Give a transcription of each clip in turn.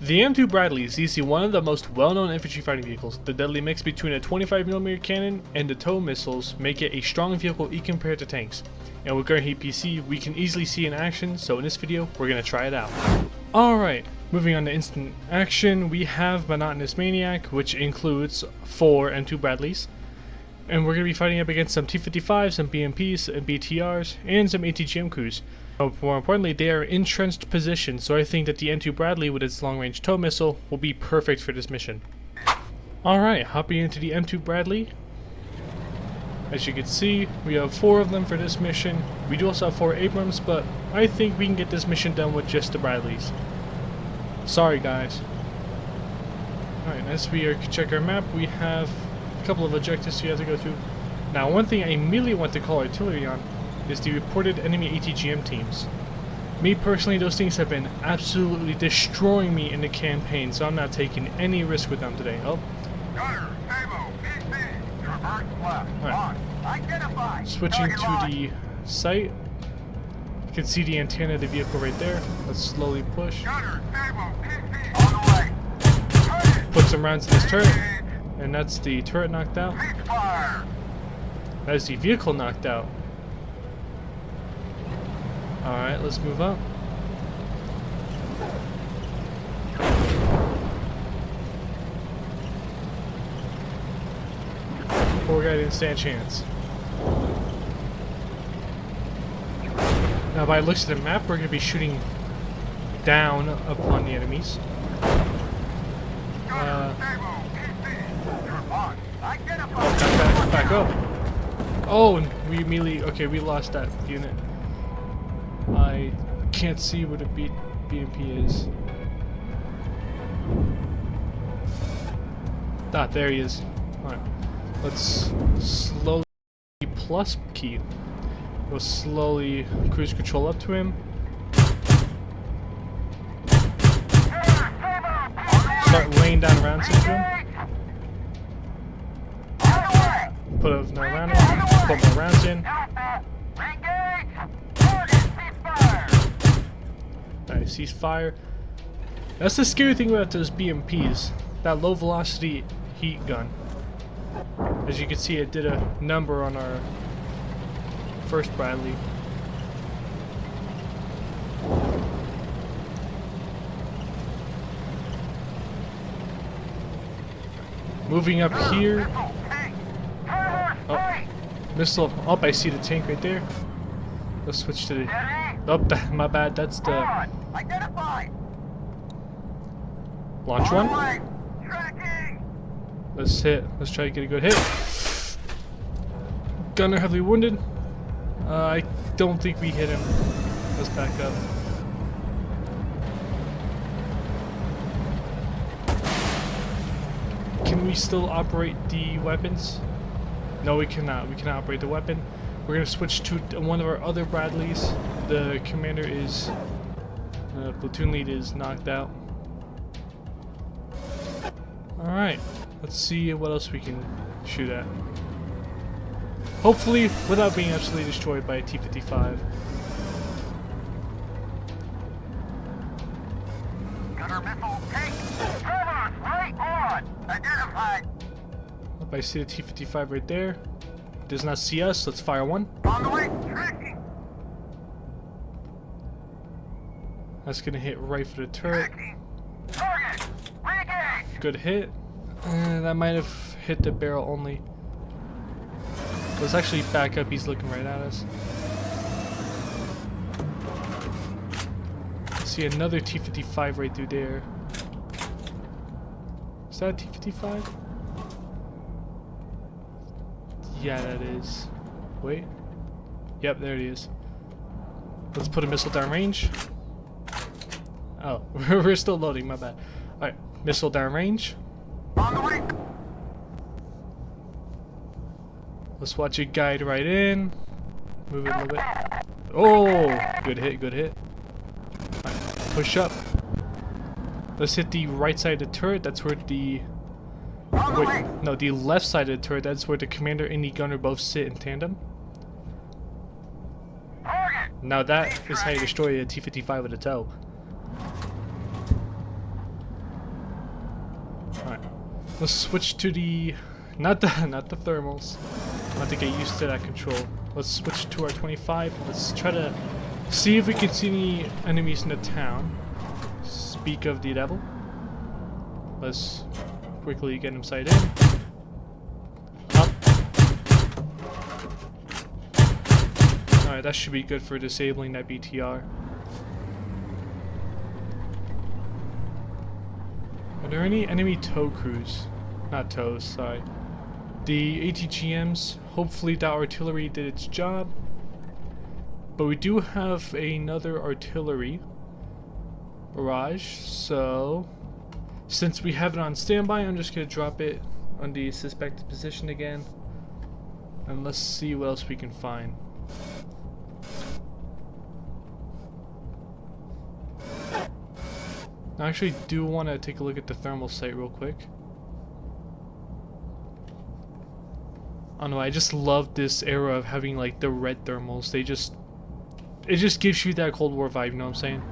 The M2 Bradley is easily one of the most well-known infantry fighting vehicles. The deadly mix between a 25mm cannon and the tow missiles make it a strong vehicle even compared to tanks. And with GHPC, we can easily see in action, so in this video, we're going to try it out. Alright, moving on to instant action, we have Monotonous Maniac, which includes 4 M2 Bradleys. And we're going to be fighting up against some T-55s, some BMPs, and BTRs, and some ATGM crews. More importantly, they are entrenched positions, so I think that the M2 Bradley with its long-range tow missile will be perfect for this mission. Alright, hopping into the M2 Bradley. As you can see, we have 4 of them for this mission. We do also have 4 Abrams, but I think we can get this mission done with just the Bradleys. Sorry guys. Alright, as we check our map, we have a couple of objectives we have to go to. Now, one thing I immediately want to call artillery on is the reported enemy ATGM teams. Me personally, those things have been absolutely destroying me in the campaign, so I'm not taking any risk with them today. Oh. Right. Switching to the sight. You can see the antenna of the vehicle right there. Let's slowly push. Put some rounds in this turret, and that's the turret knocked out. That is the vehicle knocked out. Alright, let's move up. Poor guy didn't stand a chance. Now, by the looks of the map, we're going to be shooting down upon the enemies. Back up. Oh, and we immediately... Okay, we lost that unit. I can't see where the BMP is. Ah, there he is. Alright. Let's slowly plus key. We'll slowly cruise control up to him. Start laying down rounds into him. Put another round in. Put more rounds in. Alright, ceasefire. That's the scary thing about those BMPs. That low velocity heat gun. As you can see, it did a number on our first Bradley. Moving up here. Oh, missile. Oh, I see the tank right there. Let's switch to the... Oh, my bad. That's the... Launch one. Let's hit. Let's try to get a good hit. Gunner heavily wounded. I don't think we hit him. Let's back up. Can we still operate the weapons? No, we cannot. We cannot operate the weapon. We're going to switch to one of our other Bradleys. The commander is... The platoon lead is knocked out. Alright. Let's see what else we can shoot at. Hopefully, without being absolutely destroyed by a T-55. Gunner missile tank. Cover right on. Identified. Oh, I see the T-55 right there. It does not see us. Let's fire one. On the way. Tracking. That's gonna hit right for the turret. Target. Re-engage. Good hit. That might have hit the barrel only. Let's actually back up. He's looking right at us. See another T-55 right through there. Is that a T-55? Yeah, that is. Wait. Yep, there it is. Let's put a missile down range. Oh, we're still loading, my bad. Alright, missile down range. On the way. Let's watch it guide right in. Move it a little bit. Oh, good hit, good hit. Right, push up. Let's hit the right side of the turret. That's where the... Wait, no, the left side of the turret. That's where the commander and the gunner both sit in tandem. Now that is how you destroy a T-55 with a tow. Let's switch to the not the thermals. I have to get used to that control. Let's switch to our 25. Let's try to see if we can see any enemies in the town. Speak of the devil. Let's quickly get him sight in. Up. Alright, that should be good for disabling that BTR. Are there any enemy tow crews? Not tows, sorry. The ATGMs, hopefully that artillery did its job. But we do have another artillery barrage, so since we have it on standby, I'm just going to drop it on the suspected position again. And let's see what else we can find. I actually do want to take a look at the thermal site real quick. I don't know, I just love this era of having like the red thermals. It just gives you that Cold War vibe, you know what I'm saying?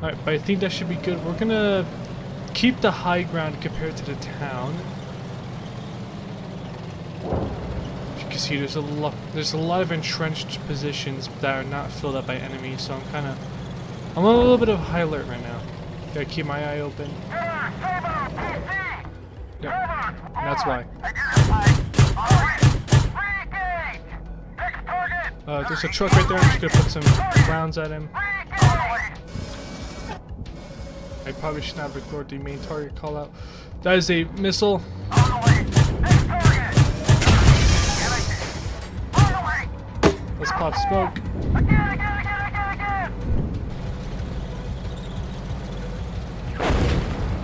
Alright, but I think that should be good. We're gonna keep the high ground compared to the town. As you can see, there's a lot of entrenched positions that are not filled up by enemies, so I'm on a little bit of high alert right now. Gotta keep my eye open. Yep, that's why. There's a truck right there. I'm just gonna put some rounds at him. I probably should not record the main target call out. That is a missile. Let's pop smoke.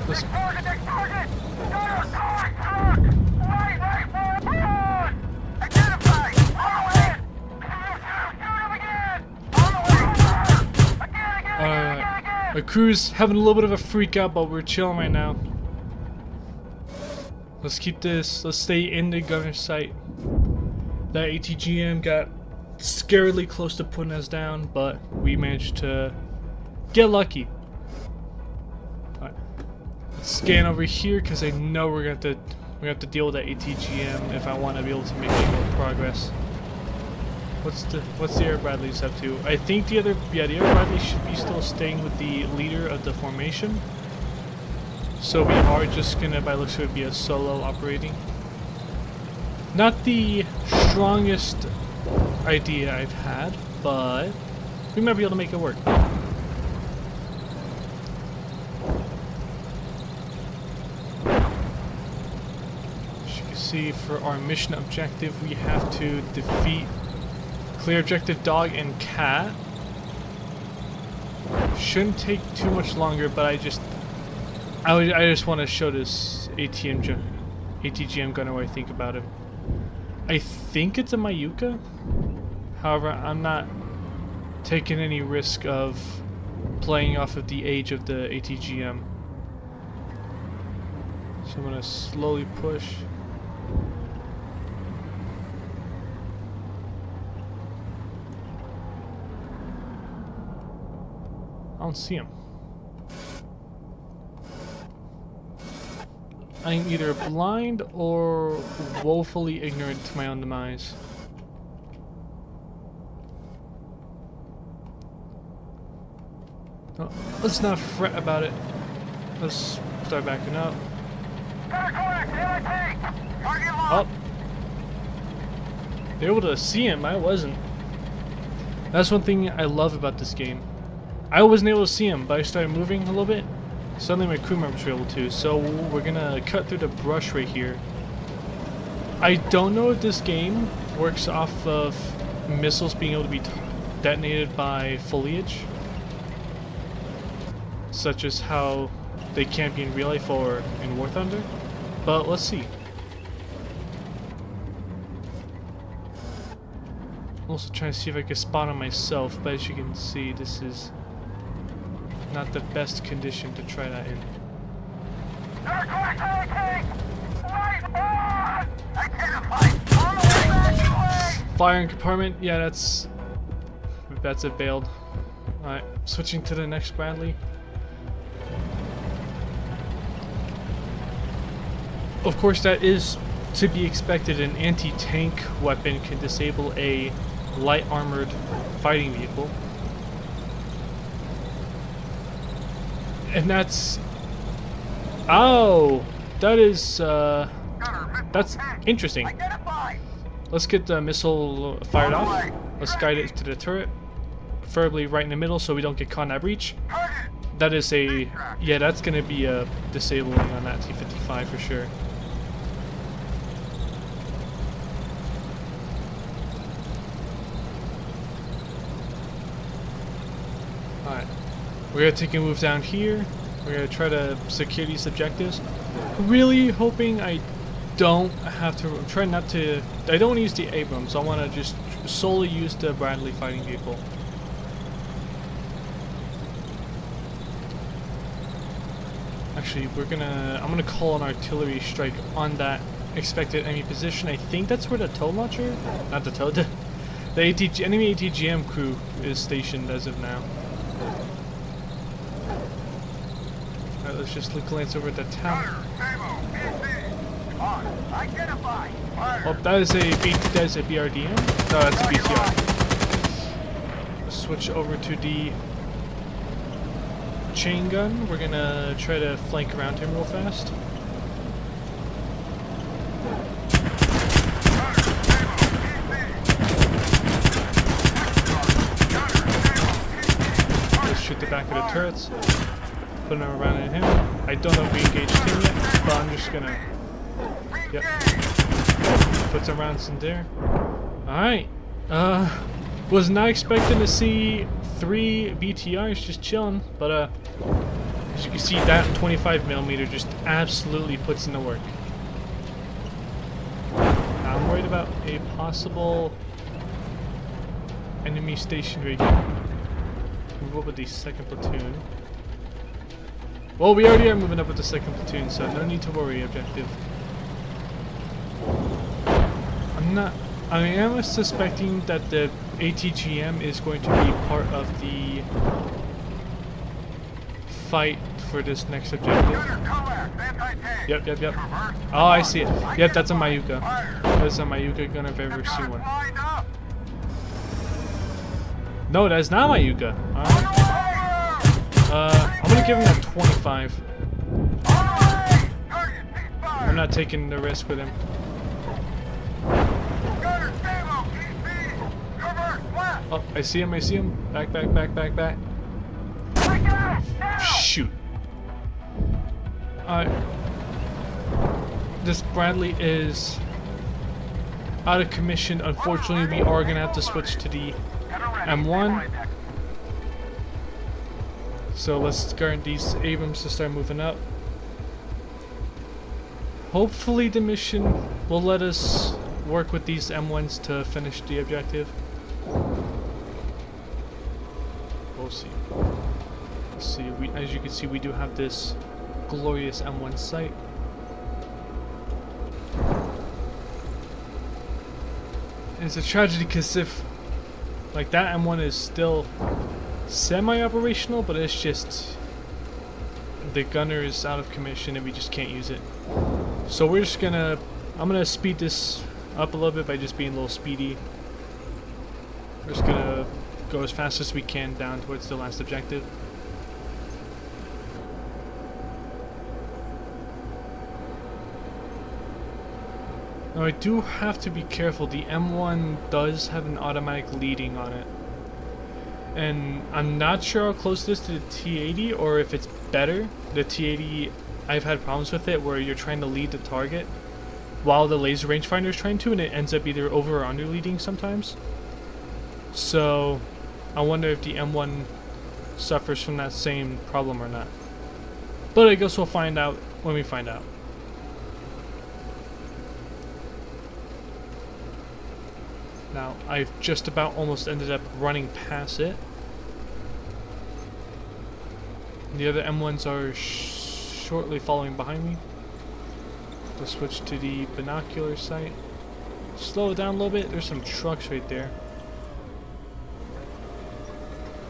Let's the crew's having a little bit of a freak out, but we're chilling right now. Let's keep this. Let's stay in the gunner's sight. That ATGM got scarily close to putting us down, but we managed to get lucky. Alright. Let's scan over here because I know we're gonna have to deal with that ATGM if I want to be able to make any more progress. What's the air Bradley's up to? I think the air Bradley should be still staying with the leader of the formation. So we are just gonna, by looks of it, be a solo operating. Not the strongest idea I've had, but we might be able to make it work. As you can see, for our mission objective, we have to defeat clear objective dog and cat. Shouldn't take too much longer, but I just want to show this ATGM gunner what I think about him. I think it's a Mayuka. However, I'm not taking any risk of playing off of the age of the ATGM. So I'm gonna slowly push. I don't see him. I'm either blind or woefully ignorant to my own demise. Oh, let's not fret about it. Let's start backing up. Oh. They were able to see him, I wasn't. That's one thing I love about this game. I wasn't able to see him, but I started moving a little bit. Suddenly my crew members were able to, so we're gonna cut through the brush right here. I don't know if this game works off of missiles being able to be detonated by foliage, such as how they can't be in real life or in War Thunder, but let's see. I'm also trying to see if I can spot on myself, but as you can see, this is not the best condition to try that in. Firing compartment, yeah, that's it, bailed. Alright, switching to the next Bradley. Of course, that is to be expected. An anti-tank weapon can disable a light armored fighting vehicle. And that's... Oh! That is, that's interesting. Identified. Let's get the missile fired off. Let's guide it to the turret. Preferably right in the middle so we don't get caught in that breach. Target. That is a... Yeah, that's going to be a disabling on that T-55 for sure. Alright. We're going to take a move down here. We're going to try to secure these objectives. Really hoping I don't have to... I'm trying not to... I don't want to use the Abrams. I want to just solely use the Bradley fighting vehicle. Actually, I'm gonna call an artillery strike on that expected enemy position. I think that's where the tow launcher, not the tow, the enemy ATGM crew is stationed as of now. Alright, let's just glance over at the tower. Oh, that is a BRDM? No, that's a BTR. Let's switch over to the chain gun. We're gonna try to flank around him real fast. Let's shoot the back of the turrets. Put them around at him. I don't know if we engaged him yet, but I'm just gonna... Yep. Put some rounds in there. Alright. Was not expecting to see 3 BTRs just chilling, but as you can see, that 25mm just absolutely puts in the work. Now I'm worried about a possible enemy station right here. Move up with the 2nd platoon. Well, we already are moving up with the 2nd platoon, so no need to worry, objective. I am suspecting that the ATGM is going to be part of the fight for this next objective. Yep. Oh, I see it. Yep, that's a Mayuka. That's a Mayuka gun if I've ever seen one. No, that's not Mayuka. I'm gonna give him a 25. I'm not taking the risk with him. Oh, I see him. Back. Shoot. This Bradley is out of commission. Unfortunately, we are going to have to switch to the M1. So let's guard these Abrams to start moving up. Hopefully the mission will let us work with these M1s to finish the objective. We'll see. Let's see. As you can see, we do have this glorious M1 sight. And it's a tragedy because if, like, that M1 is still semi-operational, but it's just the gunner is out of commission and we just can't use it. So we're just gonna, I'm gonna speed this up a little bit by just being a little speedy. We're just gonna go as fast as we can down towards the last objective. Now I do have to be careful. The M1 does have an automatic leading on it. And I'm not sure how close it is to the T-80 or if it's better. The T-80, I've had problems with it where you're trying to lead the target while the laser rangefinder is trying to, and it ends up either over or under leading sometimes. So I wonder if the M1 suffers from that same problem or not. But I guess we'll find out when we find out. Now, I've just about almost ended up running past it. The other M1s are shortly following behind me. We'll switch to the binocular sight. Slow it down a little bit. There's some trucks right there.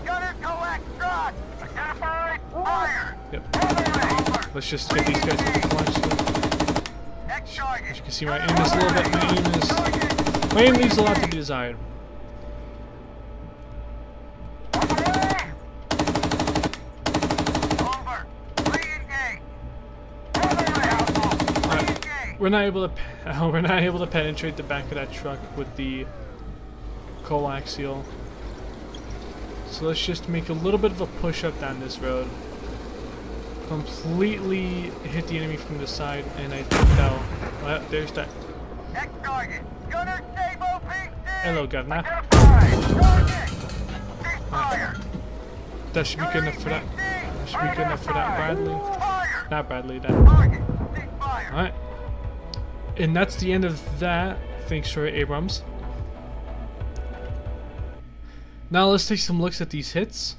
Gunner collect shot. Identified. Fire. Yep. Let's just get these guys to the launch. Next target. As you can see, my aim is a little bit. My aim leaves a lot to be desired. On the way. Over. Re-engage. Alright, Re-engage. we're not able to penetrate the back of that truck with the coaxial. So let's just make a little bit of a push up down this road. Completely hit the enemy from the side, and I think that'll. Well, there's that. Next target. Gunner save OPC. Hello, Governor. Identified. Target. Ceasefire. That should be good enough for that. That should be good enough for that, Bradley. Fire. Not Bradley, that. Target. Ceasefire. Alright. And that's the end of that. Thanks for Abrams. Now let's take some looks at these hits.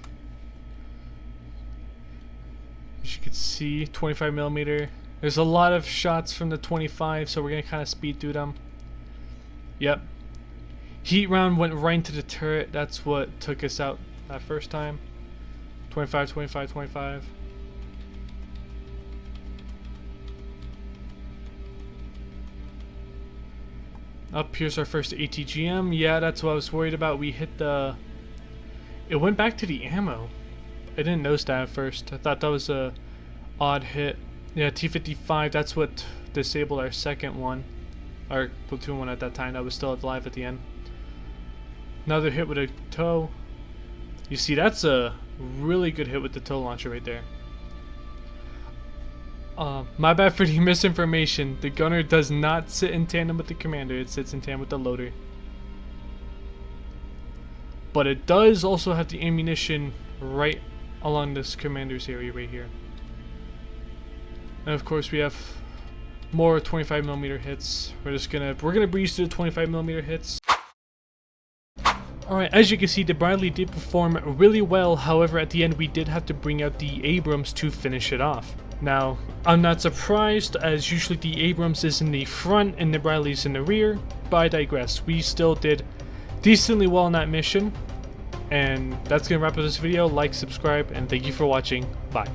As you can see, 25mm. There's a lot of shots from the 25, so we're going to kind of speed through them. Yep. Heat round went right into the turret. That's what took us out that first time. 25, 25, 25. Up here's our first ATGM. Yeah, that's what I was worried about. We hit the... It went back to the ammo. I didn't notice that at first. I thought that was a odd hit. Yeah, T-55, that's what disabled our second one. Our platoon one at that time. That was still alive at the end. Another hit with a tow. You see, that's a really good hit with the tow launcher right there. My bad for the misinformation. The gunner does not sit in tandem with the commander. It sits in tandem with the loader. But it does also have the ammunition right along this commander's area right here. And of course we have more 25mm hits. We're gonna breeze through the 25mm hits. Alright, as you can see, the Bradley did perform really well. However, at the end we did have to bring out the Abrams to finish it off. Now, I'm not surprised, as usually the Abrams is in the front and the Bradley's in the rear, but I digress. We still did decently well in that mission. And that's gonna wrap up this video. Like, subscribe, and thank you for watching. Bye.